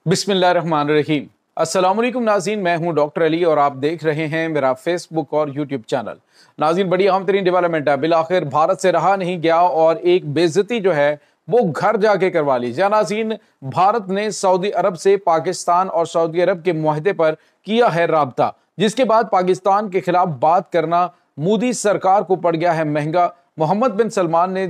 बिस्मिल्लाहिर्रहमानिर्रहीम। अस्सलाम वालेकुम नाज़रीन, मैं हूं डॉक्टर अली और आप देख रहे हैं मेरा फेसबुक और यूट्यूब चैनल। नाज़रीन, बड़ी अहम तरीन डेवलपमेंट है, बिलाखिर भारत से रहा नहीं गया और एक बेइज्जती जो है वो घर जाके करवा ली। या नाज़रीन, भारत ने सऊदी अरब से पाकिस्तान और सऊदी अरब के मुआहदे पर किया है राब्ता, जिसके बाद पाकिस्तान के खिलाफ बात करना मोदी सरकार को पड़ गया है महंगा। मोहम्मद बिन सलमान ने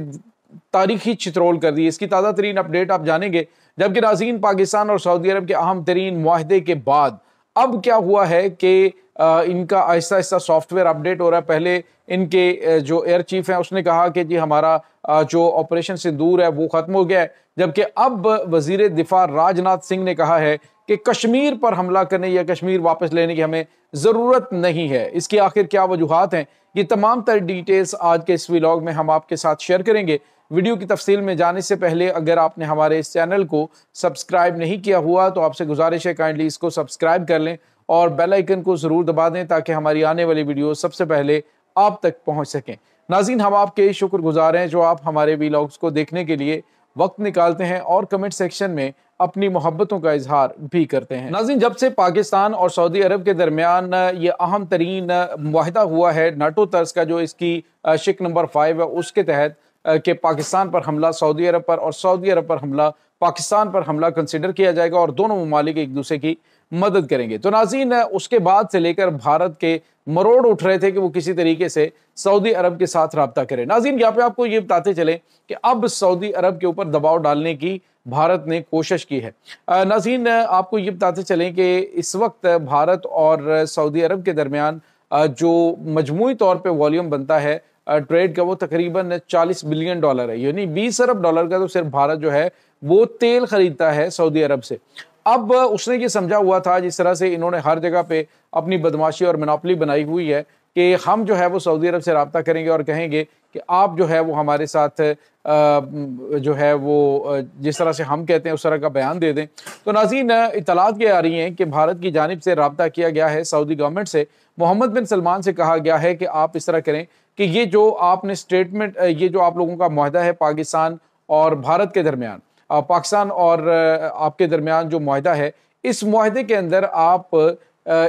तारीखी चित्रोल कर दी। इसकी ताज़ा तरीन अपडेट आप जानेंगे। जबकि नाज़रीन, पाकिस्तान और सऊदी अरब के अहम तरीन मुआहदे के बाद अब क्या हुआ है कि इनका आहिस्ता आहिस्ता सॉफ्टवेयर अपडेट हो रहा है। पहले इनके जो एयर चीफ हैं उसने कहा कि जी हमारा जो ऑपरेशन सिंदूर है वो खत्म हो गया है, जबकि अब वजीर दिफा राजनाथ सिंह ने कहा है कि कश्मीर पर हमला करने या कश्मीर वापस लेने की हमें ज़रूरत नहीं है। इसकी आखिर क्या वजूहात हैं, ये तमाम तर डिटेल्स आज के इस व्लॉग में हम आपके साथ शेयर करेंगे। वीडियो की तफसील में जाने से पहले अगर आपने हमारे इस चैनल को सब्सक्राइब नहीं किया हुआ तो आपसे गुजारिश है काइंडली इसको सब्सक्राइब कर लें और बेल आइकन को ज़रूर दबा दें ताकि हमारी आने वाली वीडियो सबसे पहले आप तक पहुंच सकें। नाज़रीन, हम आपके शुक्रगुजार हैं जो आप हमारे व्लॉग्स को देखने के लिए वक्त निकालते हैं और कमेंट सेक्शन में अपनी मोहब्बतों का इजहार भी करते हैं। नाज़रीन, जब से पाकिस्तान और सऊदी अरब के दरमियान ये अहम तरीन मुआहदा हुआ है नाटो तर्ज का, जो इसकी शिक नंबर 5 है, उसके तहत कि पाकिस्तान पर हमला सऊदी अरब पर और सऊदी अरब पर हमला पाकिस्तान पर हमला कंसिडर किया जाएगा और दोनों ममालिक एक दूसरे की मदद करेंगे। तो नाज़रीन, उसके बाद से लेकर भारत के मरोड़ उठ रहे थे कि वो किसी तरीके से सऊदी अरब के साथ राब्ता करें। नाज़रीन, यहाँ पे आपको ये बताते चले कि अब सऊदी अरब के ऊपर दबाव डालने की भारत ने कोशिश की है। नाज़रीन, आपको ये बताते चलें कि इस वक्त भारत और सऊदी अरब के दरमियान जो मजमूई तौर पर वॉल्यूम बनता है ट्रेड का, वो तकरीबन $40 बिलियन है, यानी $20 अरब का तो सिर्फ भारत जो है वो तेल खरीदता है सऊदी अरब से। अब उसने ये समझा हुआ था, जिस तरह से इन्होंने हर जगह पे अपनी बदमाशी और मोनोपोली बनाई हुई है, कि हम जो है वो सऊदी अरब से रब्ता करेंगे और कहेंगे कि आप जो है वो हमारे साथ जो है वो जिस तरह से हम कहते हैं उस तरह का बयान दे दें। तो नाज़रीन, इत्तलात ये आ रही हैं कि भारत की जानिब से रब्ता किया गया है सऊदी गवर्नमेंट से। मोहम्मद बिन सलमान से कहा गया है कि आप इस तरह करें कि ये जो आपने स्टेटमेंट, ये जो आप लोगों का मुआहदा है पाकिस्तान और भारत के दरमियान, पाकिस्तान और आपके दरमियान जो मुआहदा है, इस मुआहदे के अंदर आप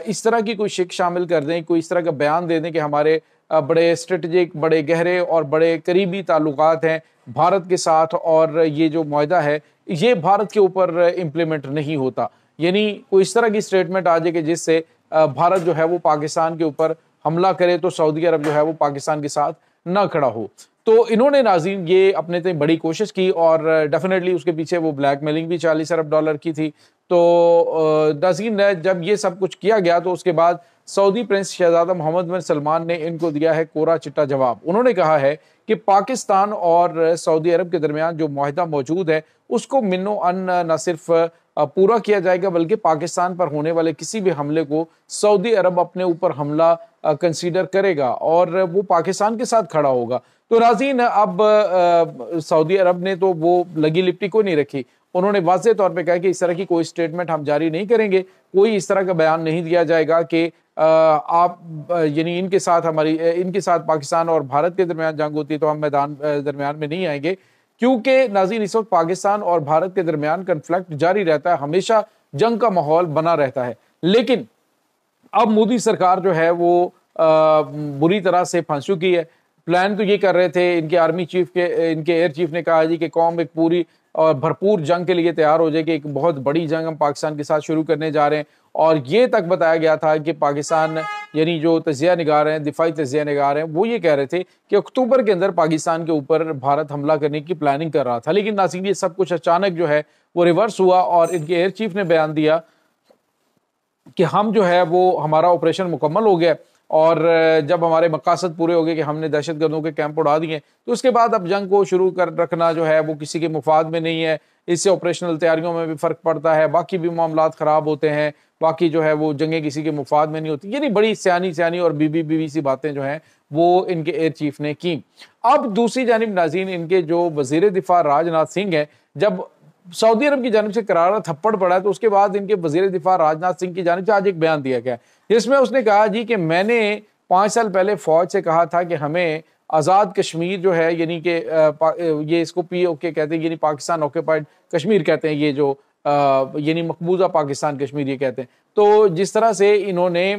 इस तरह की कोई शिक शामिल कर दें, कोई इस तरह का बयान दे दें कि हमारे बड़े स्ट्रेटजिक, बड़े गहरे और बड़े करीबी ताल्लुकात हैं भारत के साथ और ये जो मुआहदा है ये भारत के ऊपर इम्प्लीमेंट नहीं होता। यानी कोई इस तरह की स्टेटमेंट आ जाए कि जिससे भारत जो है वो पाकिस्तान के ऊपर हमला करे तो सऊदी अरब जो है वो पाकिस्तान के साथ ना खड़ा हो। तो इन्होंने नाज़रीन ये अपने से बड़ी कोशिश की और डेफिनेटली उसके पीछे वो ब्लैकमेलिंग भी $40 अरब की थी। तो नाज़रीन, जब ये सब कुछ किया गया तो उसके बाद सऊदी प्रिंस शहजादा मोहम्मद बिन सलमान ने इनको दिया है कोरा चिट्टा जवाब। उन्होंने कहा है कि पाकिस्तान और सऊदी अरब के दरमियान जो मुआहदा मौजूद है उसको मिन्नो अन न सिर्फ पूरा किया जाएगा बल्कि पाकिस्तान पर होने वाले किसी भी हमले को सऊदी अरब अपने ऊपर हमला कंसीडर करेगा और वो पाकिस्तान के साथ खड़ा होगा। तो नाज़रीन, अब सऊदी अरब ने तो वो लगी लिपटी को नहीं रखी। उन्होंने वाज़ेह तौर पे कहा कि इस तरह की कोई स्टेटमेंट हम जारी नहीं करेंगे, कोई इस तरह का बयान नहीं दिया जाएगा कि आप यानी इनके साथ पाकिस्तान और भारत के दरमियान जंग होती है तो हम मैदान दरमियान में नहीं आएंगे, क्योंकि नाज़रीन इस वक्त पाकिस्तान और भारत के दरमियान कन्फ्लिक्ट जारी रहता है, हमेशा जंग का माहौल बना रहता है। लेकिन अब मोदी सरकार जो है वो बुरी तरह से फंस चुकी है। प्लान तो ये कर रहे थे इनके आर्मी चीफ के, इनके एयर चीफ ने कहा जी कि कौम एक पूरी और भरपूर जंग के लिए तैयार हो जाए कि एक बहुत बड़ी जंग हम पाकिस्तान के साथ शुरू करने जा रहे हैं। और ये तक बताया गया था कि पाकिस्तान यानी जो तजिया निगार हैं, दिफाई तजिया निगार हैं, वो ये कह रहे थे कि अक्टूबर के अंदर पाकिस्तान के ऊपर भारत हमला करने की प्लानिंग कर रहा था। लेकिन नाज़रीन, ये सब कुछ अचानक जो है वो रिवर्स हुआ और इनके एयर चीफ ने बयान दिया कि हम जो है वो हमारा ऑपरेशन मुकम्मल हो गया और जब हमारे मकासद पूरे हो गए कि हमने दहशतगर्दों के कैंप उड़ा दिए तो उसके बाद अब जंग को शुरू कर रखना जो है वो किसी के मुफाद में नहीं है। इससे ऑपरेशनल तैयारियों में भी फ़र्क पड़ता है, बाकी भी मामलात ख़राब होते हैं, बाकी जो है वो जंगें किसी के मुफाद में नहीं होती। यानी बड़ी सियानी और बीबी सी बातें जो हैं वो इनके एयर चीफ ने की। अब दूसरी जानिब नाज़रीन, इनके जो वज़ीर दिफा राजनाथ सिंह हैं, जब सऊदी अरब की जानिब से करारा थप्पड़ पड़ा है तो उसके बाद इनके वज़ीर दिफा राजनाथ सिंह की जानिब से आज एक बयान दिया गया जिसमें उसने कहा जी कि मैंने 5 साल पहले फ़ौज से कहा था कि हमें आज़ाद कश्मीर जो है, यानी कि ये इसको POK कहते हैं, यानी पाकिस्तान ऑक्यूपाइड कश्मीर कहते हैं, ये जो یعنی مقبوضہ پاکستان کشمیر یہ کہتے ہیں. تو جس طرح سے انہوں نے،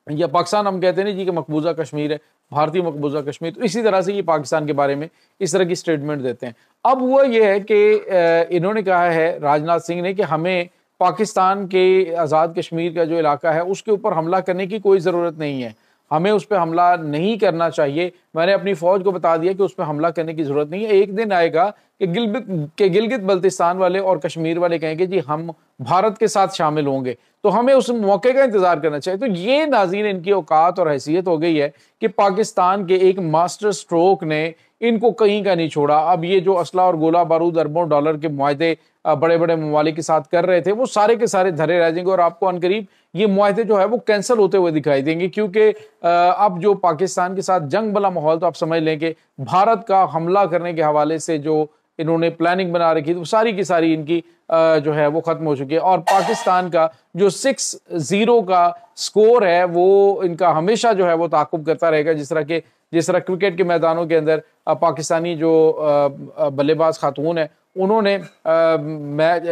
یا پاکستان ہم کہتے ہیں نا جی کہ مقبوضہ کشمیر ہے، بھارتی مقبوضہ کشمیر، تو اسی طرح سے یہ پاکستان کے بارے میں اس طرح کی سٹیٹمنٹ دیتے ہیں. اب ہوا یہ ہے کہ انہوں نے کہا ہے راجناتھ سنگھ نے کہ ہمیں پاکستان کے آزاد کشمیر کا جو علاقہ ہے اس کے اوپر حملہ کرنے کی کوئی ضرورت نہیں ہے، ہمیں اس پہ حملہ نہیں کرنا چاہیے. میں نے اپنی فوج کو بتا دیا کہ اس پہ حملہ کرنے کی ضرورت نہیں ہے. ایک دن آئے گا کہ گلگت بلتستان والے اور کشمیر والے کہیں گے جی ہم بھارت کے ساتھ شامل ہوں گے، تو ہمیں اس موقع کا انتظار کرنا چاہیے. تو یہ ناظرین ان کی اوقات اور حیثیت ہو گئی ہے کہ پاکستان کے ایک ماسٹر سٹروک نے ان کو کہیں کا نہیں چھوڑا. اب یہ جو اسلحہ اور گولہ بارود اربوں ڈالر کے معاہدے بڑے بڑے ممالک کے ساتھ کر رہے تھے، وہ سارے کے سارے دھرے رہ جائیں گے، اور آپ کو عنقریب یہ معاہدے جو ہے وہ کینسل ہوتے ہوئے دکھائی دیں گے. کیونکہ اب جو پاکستان کے ساتھ جنگ بلا ماحول، تو آپ سمجھ لیں کہ بھارت کا حملہ کرنے کے حوالے سے جو انہوں نے پلاننگ بنا رکھی تھی وہ ساری کی ساری ان کی جو ہے وہ ختم ہو چکی ہے. اور پاکستان کا جو 6-0 کا سکور ہے وہ ان کا ہمیشہ جو ہے وہ تعاقب کرتا رہے گا. جس طرح کرکٹ کے میدانوں کے اندر پاکستانی جو بلے باز خاتون ہے، انہوں نے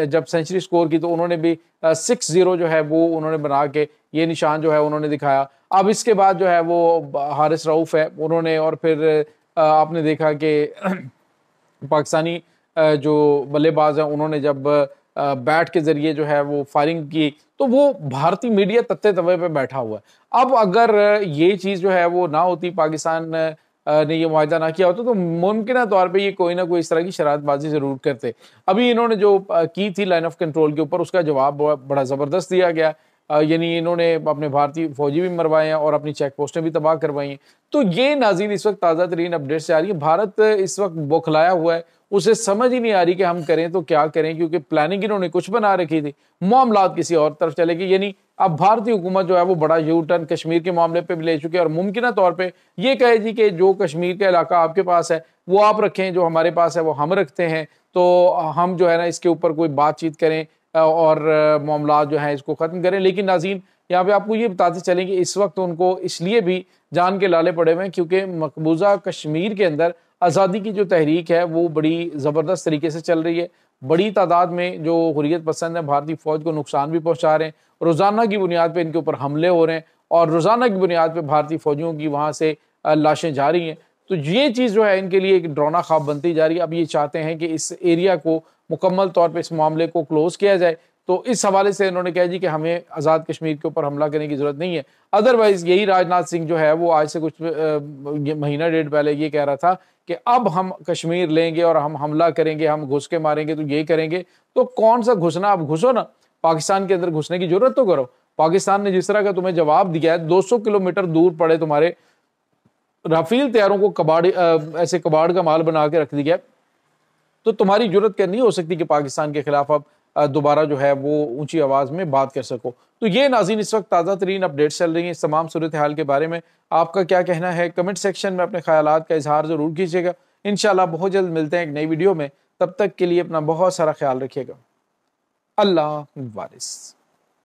جب سینچری سکور کی تو انہوں نے بھی 6-0 جو ہے وہ انہوں نے بنا کے یہ نشان جو ہے انہوں نے دکھایا. اب اس کے بعد جو ہے وہ حارث رؤف ہے انہوں نے، اور پھر آپ نے دیکھا کہ پاکستانی جو بلے باز ہیں انہوں نے جب بیٹ کے ذریعے جو ہے وہ فائرنگ کی تو وہ بھارتی میڈیا تتے توے پہ بیٹھا ہوا ہے. اب اگر یہ چیز جو ہے وہ نہ ہوتی، پاکستان نے یہ معاہدہ نہ کیا ہوتا، تو ممکنہ طور پہ یہ کوئی نہ کوئی اس طرح کی شرارت بازی ضرور کرتے. ابھی انہوں نے جو کی تھی لائن آف کنٹرول کے اوپر، اس کا جواب بڑا زبردست دیا گیا. یعنی انہوں نے اپنے بھارتی فوجی بھی مروائے ہیں اور اپنی چیک پوسٹیں بھی تباہ کروائی ہیں. تو یہ ناظرین اس وقت تازہ ترین اپڈیٹس آ رہی ہیں. بھارت اس وقت بوکھلایا ہوا ہے، اسے سمجھ ہی نہیں آ رہی کہ ہم کریں تو کیا کریں، کیونکہ پلاننگ انہوں نے کچھ بنا رکھی تھی، معاملات کسی اور طرف چلے گی. یعنی اب بھارتی حکومت جو ہے وہ بڑا یو ٹرن کشمیر کے معاملے پہ بھی لے چکے، اور ممکنہ طور پہ یہ کہے جی کہ جو کشمیر کا علاقہ آپ کے پاس ہے وہ آپ رکھیں، جو ہمارے پاس ہے وہ ہم رکھتے ہیں، تو ہم جو ہے نا اس کے اوپر کوئی بات چیت کریں اور معاملات جو ہیں اس کو ختم کریں. لیکن ناظرین یہاں پہ آپ کو یہ بتاتے چلیں کہ اس وقت ان کو اس لیے بھی جان کے لالے پڑے ہوئے ہیں کیونکہ مقبوضہ کشمیر کے اندر آزادی کی جو تحریک ہے وہ بڑی زبردست طریقے سے چل رہی ہے. بڑی تعداد میں جو حریت پسند ہیں بھارتی فوج کو نقصان بھی پہنچا رہے ہیں، روزانہ کی بنیاد پہ ان کے اوپر حملے ہو رہے ہیں، اور روزانہ کی بنیاد پہ بھارتی فوجیوں کی وہاں سے لاشیں جا رہی ہیں. تو یہ چیز جو ہے ان کے لیے ایک ڈراؤنا خواب بنتی جا رہی ہے. اب یہ چاہتے ہیں کہ اس ایریا کو مکمل طور پہ اس معاملے کو کلوز کیا جائے. تو اس حوالے سے انہوں نے کہا جی کہ ہمیں آزاد کشمیر کے اوپر حملہ کرنے کی ضرورت نہیں ہے. ادروائز یہی راجناتھ سنگھ جو ہے وہ آج سے کچھ مہینہ ڈیڑھ پہلے یہ کہہ رہا تھا کہ اب ہم کشمیر لیں گے اور ہم حملہ کریں گے، ہم گھس کے ماریں گے، تو یہ کریں گے. تو کون سا گھسنا، اب گھسو نا، پاکستان کے اندر گھسنے کی ضرورت تو کرو. پاکستان نے جس طرح کا تمہیں جواب دیا ہے، 200 کلومیٹر دور پڑے تمہارے رافیل طیاروں کو ایسے کباڑ کا مال بنا کے رکھ دیا، تو تمہاری ضرورت کیا نہیں ہو سکتی کہ پاکستان کے خلاف اب دوبارہ جو ہے وہ اونچی آواز میں بات کر سکو. تو یہ ناظرین اس وقت تازہ ترین اپڈیٹس چل رہی ہیں. اس تمام صورتحال کے بارے میں آپ کا کیا کہنا ہے؟ کمنٹ سیکشن میں اپنے خیالات کا اظہار ضرور کیجیے گا. انشاءاللہ بہت جلد ملتے ہیں ایک نئی ویڈیو میں. تب تک کے لیے اپنا بہت سارا خیال رکھیے گا. اللہ وارث.